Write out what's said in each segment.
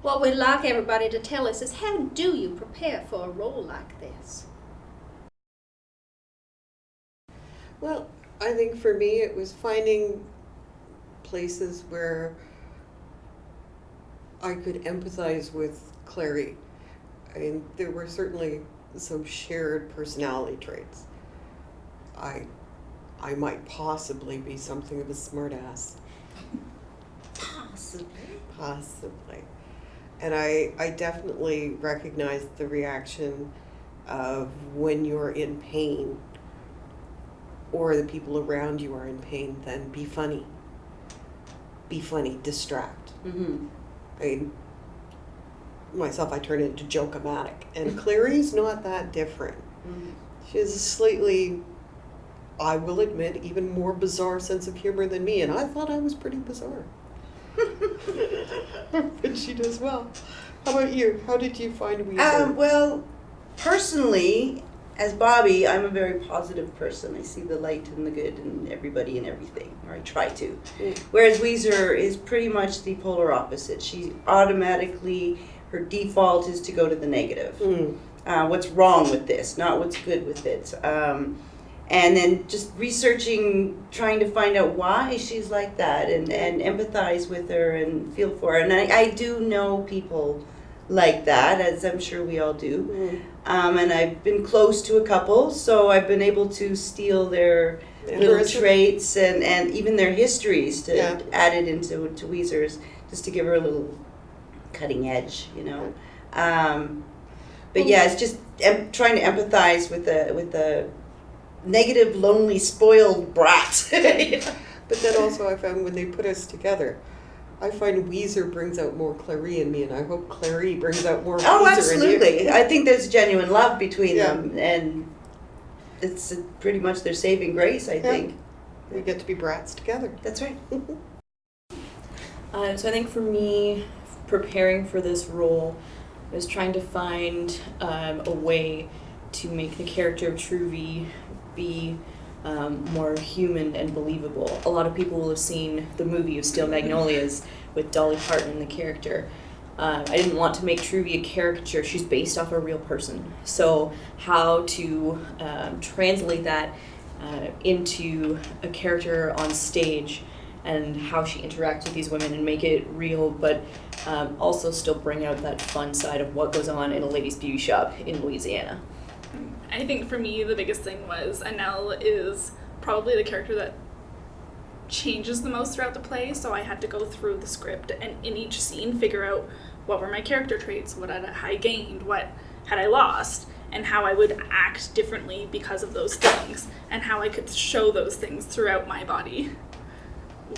What we'd like everybody to tell us is, how do you prepare for a role like this? Well, I think for me it was finding places where I could empathize with Clary. I mean, there were certainly some shared personality traits. I might possibly be something of a smartass. Possibly. And I definitely recognized the reaction of when you're in pain or the people around you are in pain, then be funny. Be funny, distract. Mm-hmm. I mean, myself, I turn into joke-o-matic. And Clary's not that different. Mm-hmm. She has a slightly, I will admit, even more bizarre sense of humor than me, and I thought I was pretty bizarre. But she does well. How about you? How did you find Weezer? Well, personally, as Bobby, I'm a very positive person. I see the light and the good in everybody and everything, or I try to. Mm. Whereas Weezer is pretty much the polar opposite. She automatically, her default is to go to the negative. Mm. What's wrong with this, not what's good with it. And then just researching, trying to find out why she's like that and empathize with her and feel for her. And I do know people like that, as I'm sure we all do. Mm. And I've been close to a couple, so I've been able to steal their little traits and even their histories to add it into Weezer's, just to give her a little cutting edge, you know. But yeah, it's just trying to empathize with the negative, lonely, spoiled brat. But then also I found when they put us together, I find Weezer brings out more Clary in me, and I hope Clary brings out more Weezer in you. Oh, absolutely. I think there's genuine love between them, and it's pretty much their saving grace, I think. We get to be brats together. That's right. So I think for me, preparing for this role, I was trying to find a way to make the character of Truvy be more human and believable. A lot of people will have seen the movie of Steel Magnolias with Dolly Parton in the character. I didn't want to make Truvy a caricature. She's based off a real person. So how to translate that into a character on stage and how she interacts with these women and make it real, but also still bring out that fun side of what goes on in a ladies' beauty shop in Louisiana. I think for me the biggest thing was Annelle is probably the character that changes the most throughout the play, so I had to go through the script and in each scene figure out what were my character traits, what had I gained, what had I lost, and how I would act differently because of those things, and how I could show those things throughout my body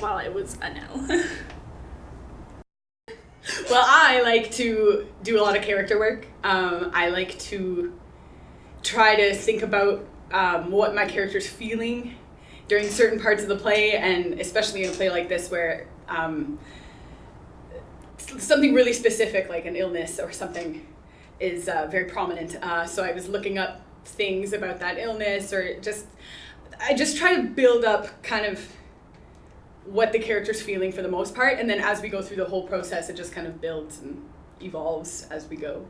while I was Annelle. Well, I like to do a lot of character work. I like to try to think about what my character's feeling during certain parts of the play, and especially in a play like this where something really specific like an illness or something is very prominent. So I was looking up things about that illness, or I just try to build up kind of what the character's feeling for the most part, and then as we go through the whole process it just kind of builds and evolves as we go.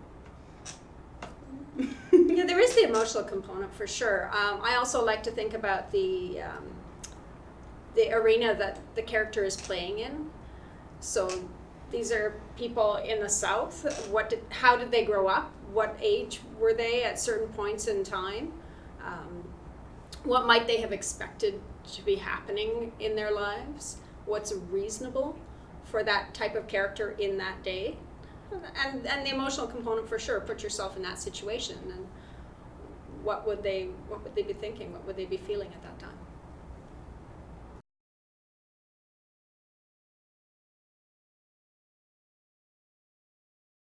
Yeah, there is the emotional component for sure. I also like to think about the arena that the character is playing in. So these are people in the South. How did they grow up? What age were they at certain points in time? What might they have expected to be happening in their lives? What's reasonable for that type of character in that day? And the emotional component for sure. Put yourself in that situation, and what would they be thinking? What would they be feeling at that time?